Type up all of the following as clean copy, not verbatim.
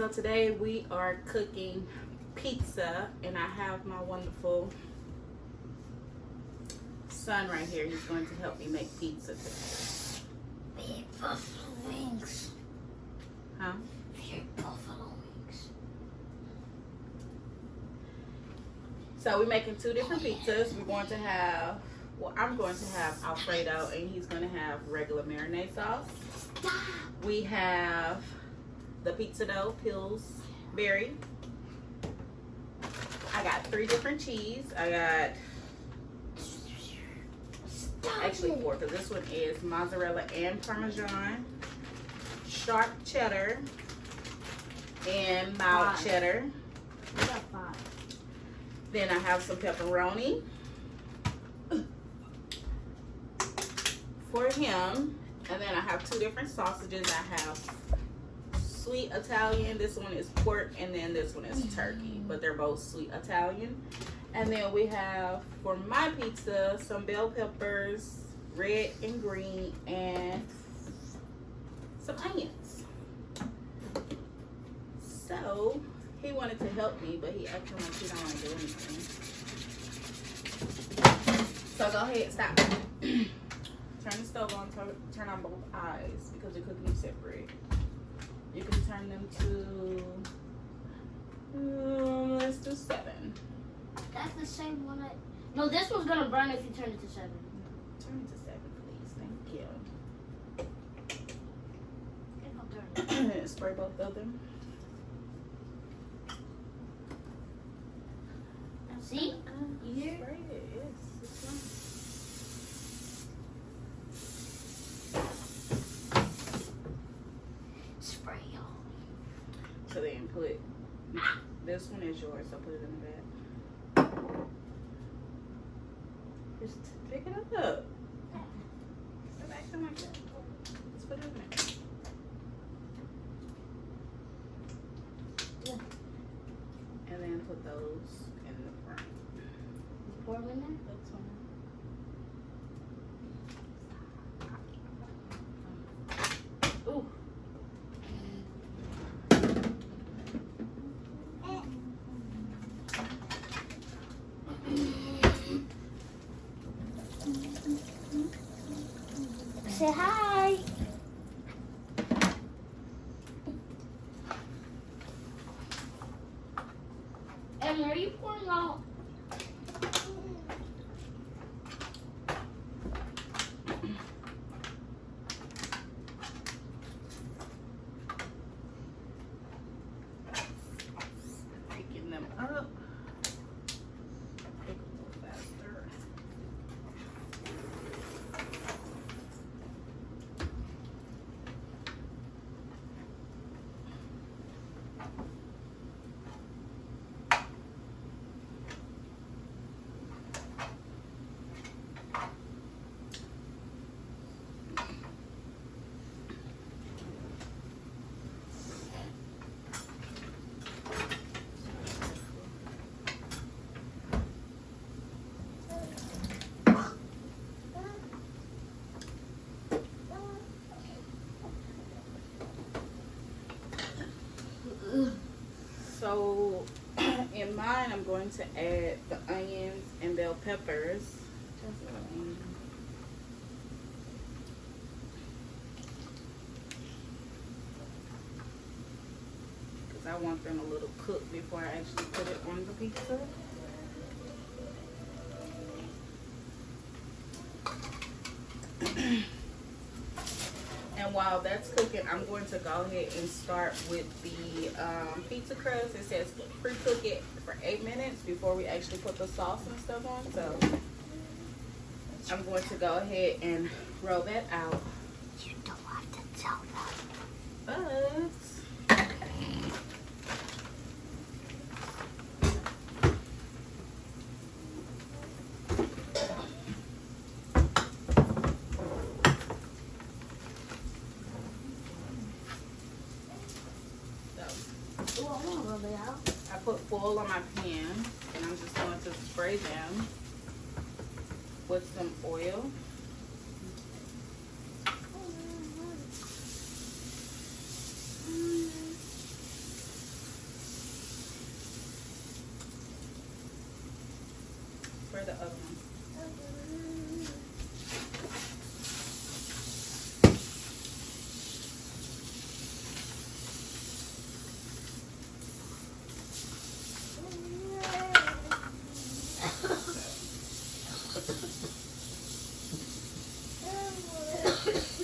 So today we are cooking pizza, and I have my wonderful son right here. He's going to help me make pizza today. Big buffalo wings. Huh? Big buffalo wings. So we're making two different pizzas. We're going to have, well, I'm going to have Alfredo, and he's going to have regular marinade sauce. We have the pizza dough, Pillsbury. I got 3 different cheese. I got actually 4, because this one is mozzarella and parmesan, sharp cheddar, and mild cheddar. I got 5. Then I have some pepperoni for him. And then I have 2 different sausages. I have sweet Italian. This one is pork, and then this one is turkey. But they're both sweet Italian. And then we have, for my pizza, some bell peppers, red and green, and some onions. So, he wanted to help me, but he acted like he don't want to do anything. So go ahead, stop. Turn the stove on, turn on both eyes, because they're cooking separate. You can turn them to, let's do 7. That's the same one No, this one's gonna burn if you turn it to 7. Turn it to 7, please. Thank Okay, I'll turn it. you. Spray both of them. See? You hear? Spray it, yes. It's fine. Spray y'all. So then put, this one is yours, so put it in the bag. Just pick it up. Stop acting like that. Just put it in there. Yeah. And then put those in the front. Pour them in there? That's fine. Ooh. Say hi. And where are you pouring out? Picking them up. Pick a little faster. So in mine, I'm going to add the onions and bell peppers. Because I want them a little cooked before I actually put it on the pizza. And while that's cooking, I'm going to go ahead and start with the pizza crust. It says pre-cook it for 8 minutes before we actually put the sauce and stuff on. So I'm going to go ahead and roll that out. You don't have to tell them. But I put foil on my pan, and I'm just going to spray them with some oil. Where the other one?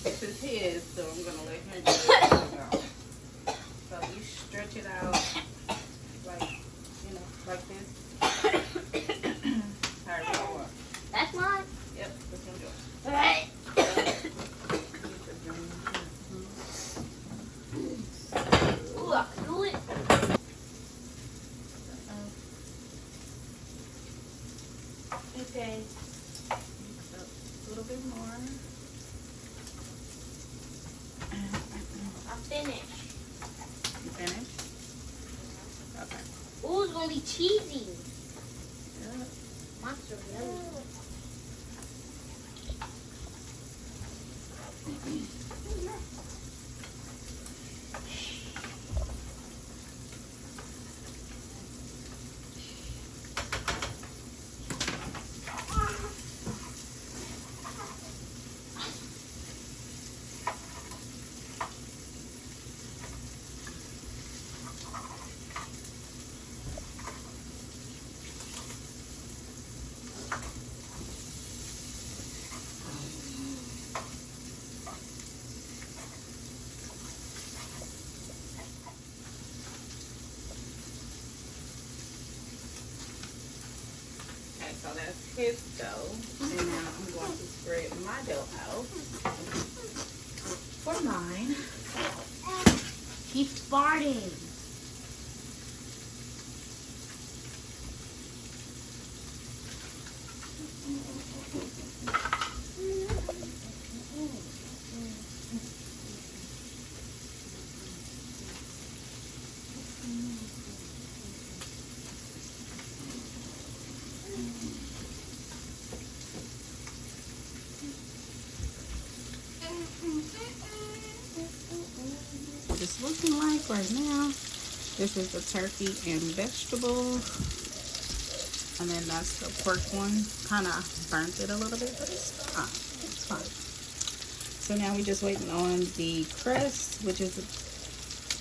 This is his, so I'm gonna let him do it. So you stretch it out like, you know, like this. However you want. That's mine. Yep, this one's yours. All right. Ooh, I can do it. Okay. A little bit more. I'm finished. You finished? Okay. Ooh, it's gonna be cheesy. Yep. Mozzarella. Okay, so that's his dough. And now I'm going to spread my dough out for mine. Keep farting. What it's looking like right now. This is the turkey and vegetable. And then that's the pork one. Kind of burnt it a little bit, but it's fine. It's fine. So now we're just waiting on the crust, which is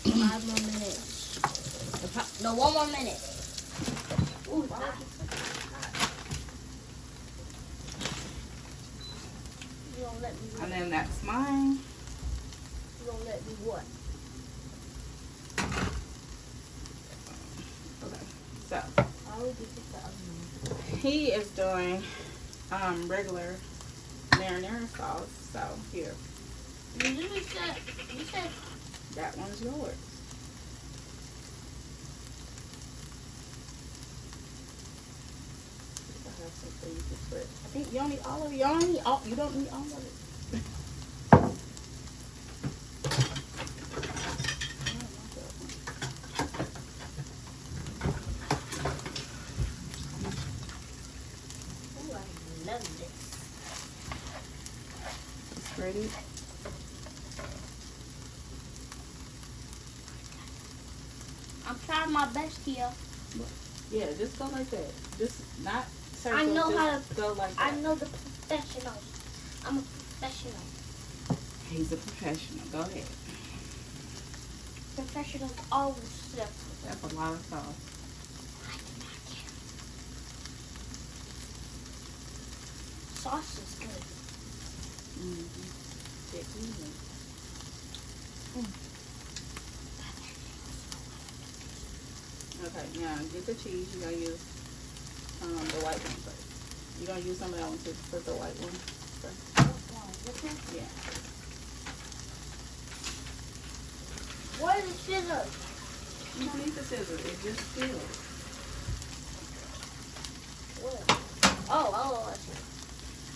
5 more minutes. No, 1 more minute. Ooh, you don't let me. and then that's mine. You don't let me what? Okay. So I will get the other one. he is doing regular marinara sauce. So here, You said that one's yours. I have some for you to spread. I think you don't need all of it. You don't need all. You don't need all of it. ooh, I love this. Spread it. I'm trying my best here. Yeah, just go like that. Just not circle. I know just how go like that. I know the professionals. I'm a professional. He's a professional. Go ahead. Professionals always slip. That's a lot of sauce. I do not care. Sauce is good. Mm-hmm. Get even. Okay, now get the cheese. You're gonna use the white one first. You're gonna use some of that one too. Put the white one first. This one? Yeah. What is the scissors? You don't need the scissors. It just spills. Where? Oh, I see.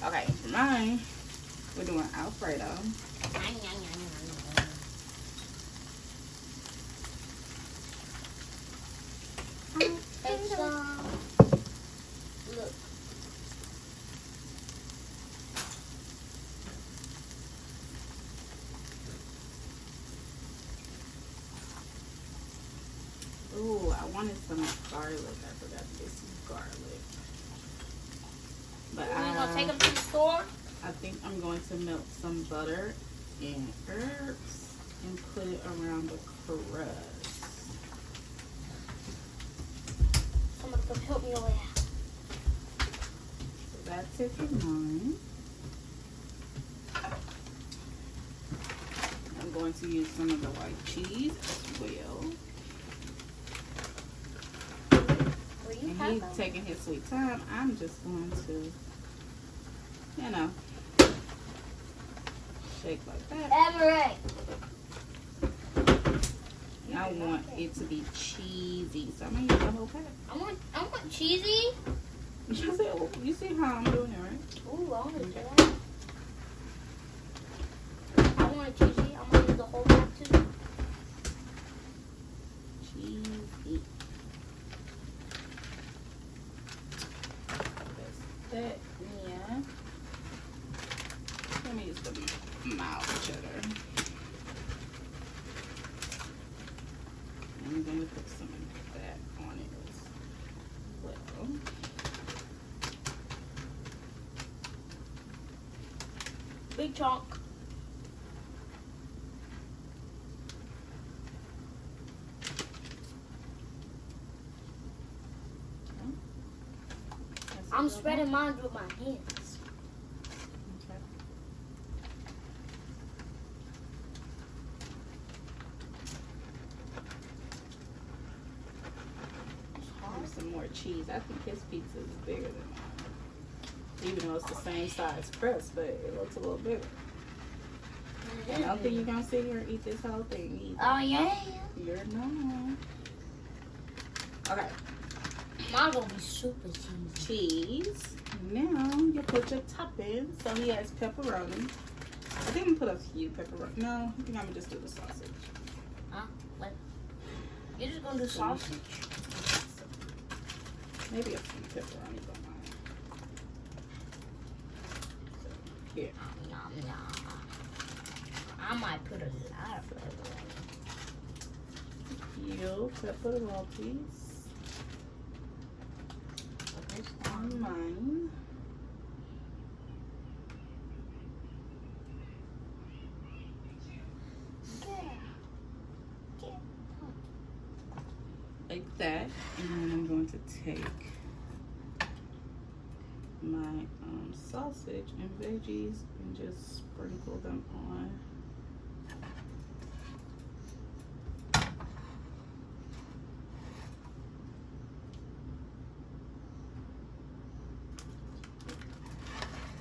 Okay, for mine, we're doing Alfredo. Take some. Look. Ooh, I wanted some garlic. I forgot to get some garlic. But We're gonna take them to the store. I think I'm going to melt some butter and herbs and put it around the crust. Someone come help me over there. So that's it for mine. I'm going to use some of the white cheese as well. And he's taking his sweet time. I'm just going to, you know, shake like that. LaRae. And I want it to be cheesy, so I'm gonna use the whole pack. I want cheesy. You see how I'm doing it, right? Ooh, I want to do that. I want it cheesy. I'm gonna use the whole pack too. Cheesy. That, yeah. Let me use the mild cheddar. I'm going to put some of that on it as well. Big chunk. I'm spreading mine with my hands. Okay. There's some more cheese. I think his pizza is bigger than mine. Even though it's the same size crust, but it looks a little bigger. And I don't think you're going to sit here and eat this whole thing either. Oh, yeah. You're not. Okay. Mine gonna be super cheesy. Cheese. Now you put your toppings. So he has pepperoni. I think I'm gonna put a few pepperoni. No, I think I'm gonna just do the sausage. Huh? What? You're just gonna do sausage? Maybe a few pepperoni don't mind. So, here. Nom, nom. I might put a lot of pepperoni. Few pepperonis on mine. Like that, and then I'm going to take my sausage and veggies and just sprinkle them on.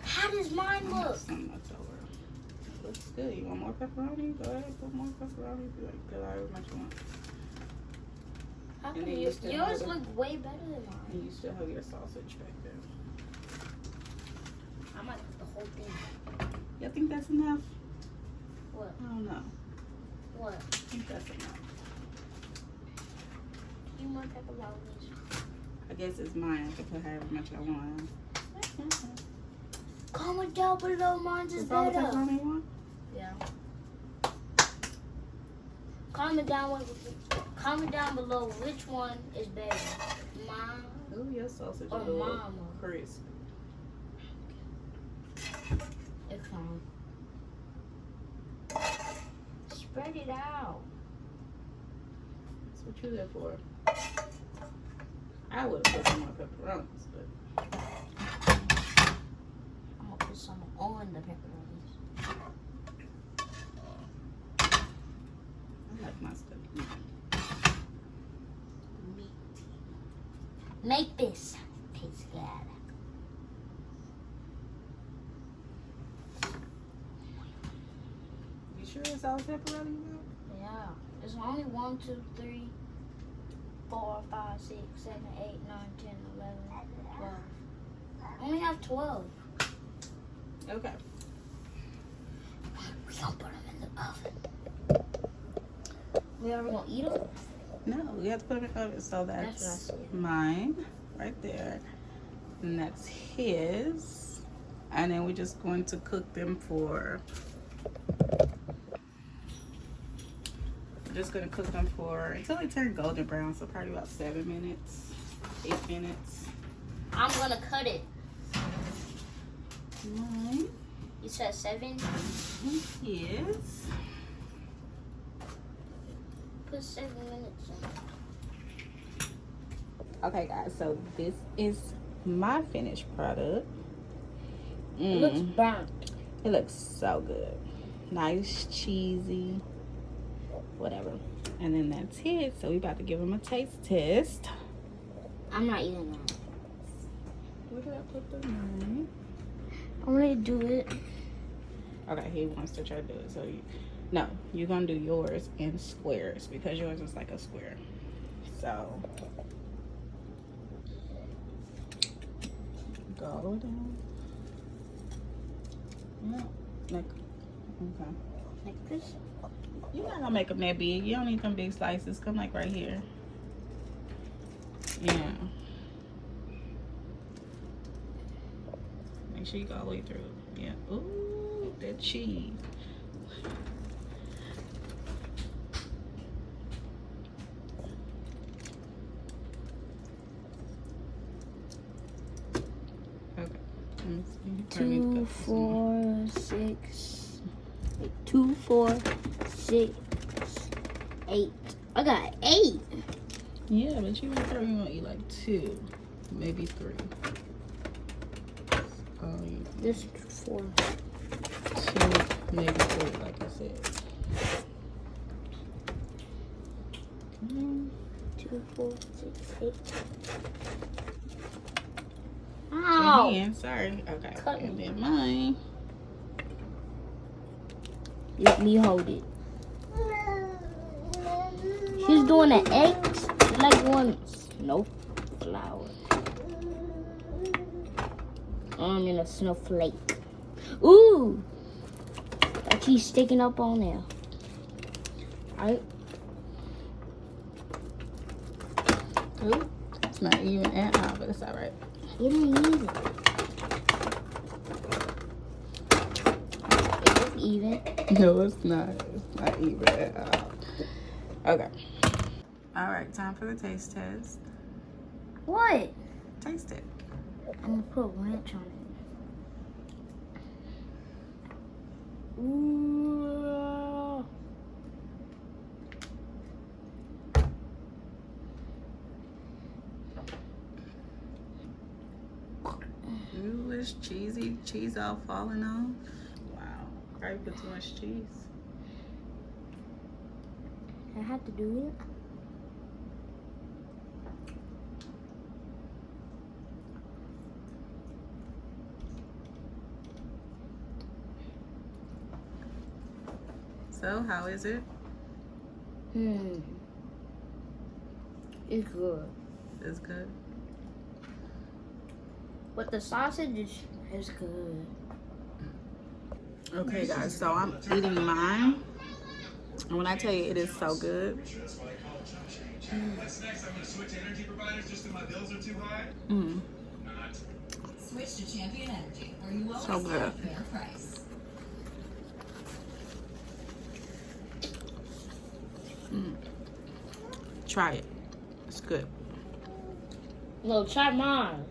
How does mine look? Some left over. Looks good. You want more pepperoni? Go ahead, put more pepperoni. If you like, put however much you want. How And come then yours you still look way better than mine? And you still have your sausage back there. I might put the whole thing. You think that's enough? What? I don't know. What? I think that's enough. You want pepperonis? I guess it's mine. I can put however much I want. Comment down below, mine's is Is all the better. pepperoni you want? Yeah. Comment down below which one is better. Mine Ooh, your sausage is or a little mama. crisp. It's fine. Spread it out. That's what you're there for. I would have put some more pepperonis, but I'm gonna put some on the pepperonis. I like my stuff even. Meaty. Make this taste good. You sure it's all pepperoni you want? Yeah. There's only 1, 2, 3, 4, 5, 6, 7, 8, 9, 10, 11, 12. I only have 12. Okay. We gonna put them in the oven. We ever gonna eat them? No, we have to put them in the oven. So That's what I that's said. mine right there. And that's his. And then we're just going to cook them for... We're just going to cook them for until they turn golden brown. So probably about 7 minutes, 8 minutes. I'm gonna cut it. Mine. You said 7? Yes. Put 7 minutes in. Okay, guys. So this is my finished product. It looks burnt. It looks so good. Nice, cheesy, whatever. And then that's it. So we about to give him a taste test. I'm not eating that. Where did I put the knife? I want to do it. Okay, he wants to try to do it. So you're gonna do yours in squares because yours is like a square. So go all the way down. Yeah, like okay. Like this? You're not gonna make them that big. You don't need them big slices. Come like right here. Yeah. Make sure you go all the way through. Yeah. Ooh, that cheese. Okay. Let's see. 2, 4, 6. 2, 4, 6, 8. I got 8. Yeah, but you probably gonna eat like 2, maybe 3. This is 4. 2, maybe 3, like I said. 2, 4, 6, 8. Your Ow! hand, sorry. Okay. Cut And me. then mine. Let me hold it. She's doing an egg like one. Nope. Flour. I'm in a snowflake. Ooh! That cheese sticking up on there. Alright. Ooh, it's not even at all, but it's alright. It ain't even. It's even. No, it's not. It's not even at all. Okay. Alright, time for the taste test. What? Taste it. I'm gonna put ranch on it. Ooh. Ooh, it's cheesy. Cheese all falling off. Wow. Probably put too much cheese. I have to do it. So, how is it? It's good. It's good. But the sausage is good. Okay, guys, so I'm eating mine. And when I tell you it is so good. What's next? I'm going to switch energy providers just because my bills are too high? Not. Switch to Champion Energy, where you always So get good. a fair price. Try it. It's good. No, try mine.